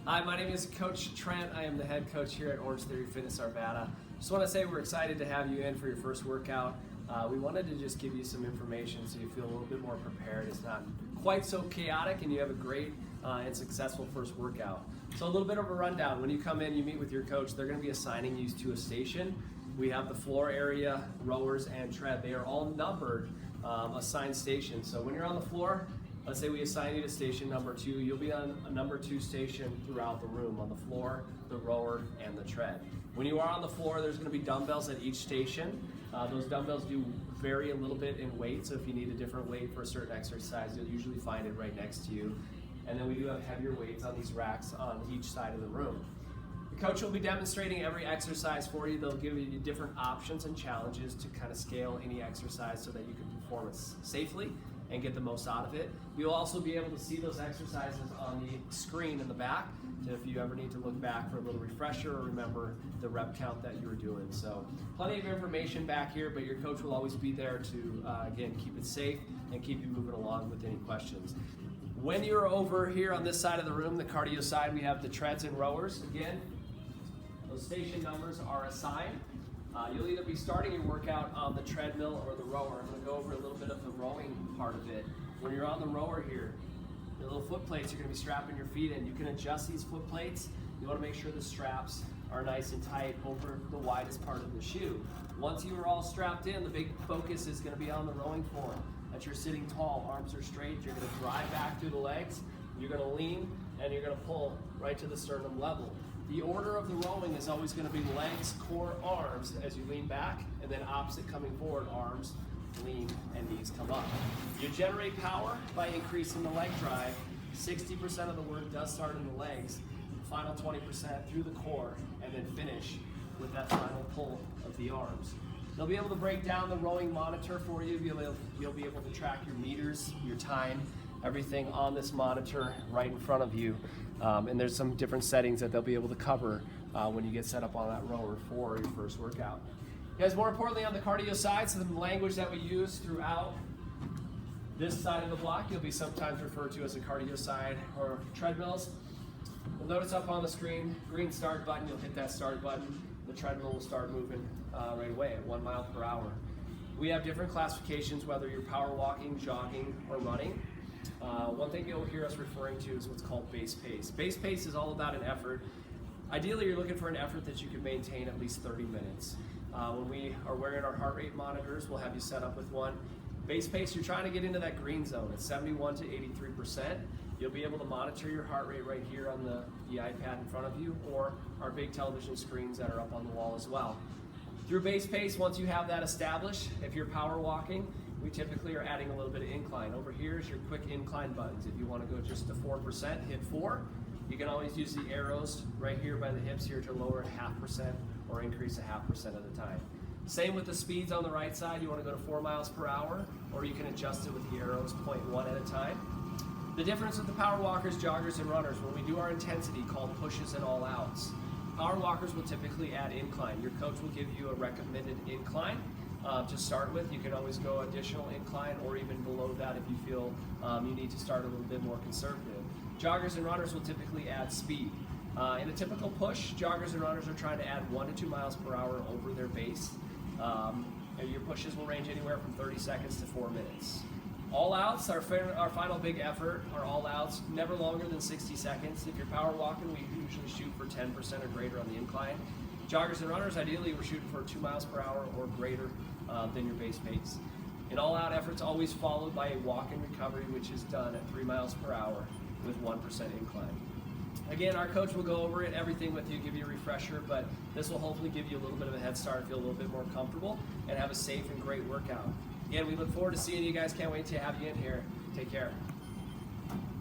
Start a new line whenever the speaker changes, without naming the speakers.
Hi, my name is Coach Trent. I am the head coach here at Orangetheory Fitness Arvada. Just want to say we're excited to have you in for your first workout. We wanted to just give you some information so you feel a little bit more prepared. It's not quite so chaotic and you have a great and successful first workout. So a little bit of a rundown. When you come in, you meet with your coach. They're going to be assigning you to a station. We have the floor area, rowers, and tread. They are all numbered, assigned stations. So when you're on the floor, let's say we assign you to station number 2, you'll be on a number 2 station throughout the room, on the floor, the rower, and the tread. When you are on the floor, there's going to be dumbbells at each station. Those dumbbells do vary a little bit in weight, so if you need a different weight for a certain exercise, you'll usually find it right next to you. And then we do have heavier weights on these racks on each side of the room. The coach will be demonstrating every exercise for you. They'll give you different options and challenges to kind of scale any exercise so that you can perform it safely and get the most out of it. You'll also be able to see those exercises on the screen in the back, so if you ever need to look back for a little refresher or remember the rep count that you were doing. So plenty of information back here, but your coach will always be there to, again, keep it safe and keep you moving along with any questions. When you're over here on this side of the room, the cardio side, we have the treads and rowers. Again, those station numbers are assigned. You'll either be starting your workout on the treadmill or the rower. I'm going to go over a little bit of the rowing part of it. When you're on the rower here, the little foot plates you're going to be strapping your feet in. You can adjust these foot plates. You want to make sure the straps are nice and tight over the widest part of the shoe. Once you are all strapped in, the big focus is going to be on the rowing form. That you're sitting tall, arms are straight, you're going to drive back through the legs, you're going to lean, and you're going to pull right to the sternum level. The order of the rowing is always going to be legs, core, arms as you lean back, and then opposite coming forward, arms, lean, and knees come up. You generate power by increasing the leg drive. 60% of the work does start in the legs, the final 20% through the core, and then finish with that final pull of the arms. They'll be able to break down the rowing monitor for you. You'll be able to track your meters, your time, everything on this monitor right in front of you. And there's some different settings that they'll be able to cover when you get set up on that rower for your first workout. Guys, more importantly on the cardio side, so the language that we use throughout this side of the block, you'll be sometimes referred to as a cardio side or treadmills. You'll notice up on the screen, green start button, you'll hit that start button. The treadmill will start moving right away at 1 mile per hour. We have different classifications, whether you're power walking, jogging, or running. One thing you'll hear us referring to is what's called base pace. Base pace is all about an effort. Ideally, you're looking for an effort that you can maintain at least 30 minutes. When we are wearing our heart rate monitors, we'll have you set up with one. Base pace, you're trying to get into that green zone. It's 71 to 83%. You'll be able to monitor your heart rate right here on the iPad in front of you, or our big television screens that are up on the wall as well. Through base pace, once you have that established, if you're power walking, we typically are adding a little bit of incline. Over here is your quick incline buttons. If you want to go just to 4%, hit 4. You can always use the arrows right here by the hips here to lower it 0.5% or increase 0.5% at a time. Same with the speeds on the right side. You want to go to 4 miles per hour, or you can adjust it with the arrows 0.1 at a time. The difference with the power walkers, joggers, and runners, when we do our intensity called pushes and all outs, power walkers will typically add incline. Your coach will give you a recommended incline to start with. You can always go additional incline or even below that if you feel you need to start a little bit more conservative. Joggers and runners will typically add speed. In a typical push, joggers and runners are trying to add 1 to 2 miles per hour over their base. And your pushes will range anywhere from 30 seconds to 4 minutes. All outs, our final big effort, are all outs, never longer than 60 seconds. If you're power walking, we usually shoot for 10% or greater on the incline. Joggers and runners, ideally, we're shooting for 2 miles per hour or greater than your base pace. An all-out effort's always followed by a walk-in recovery, which is done at 3 miles per hour with 1% incline. Again, our coach will go over it, everything with you, give you a refresher, but this will hopefully give you a little bit of a head start, feel a little bit more comfortable, and have a safe and great workout. Again, we look forward to seeing you guys. Can't wait to have you in here. Take care.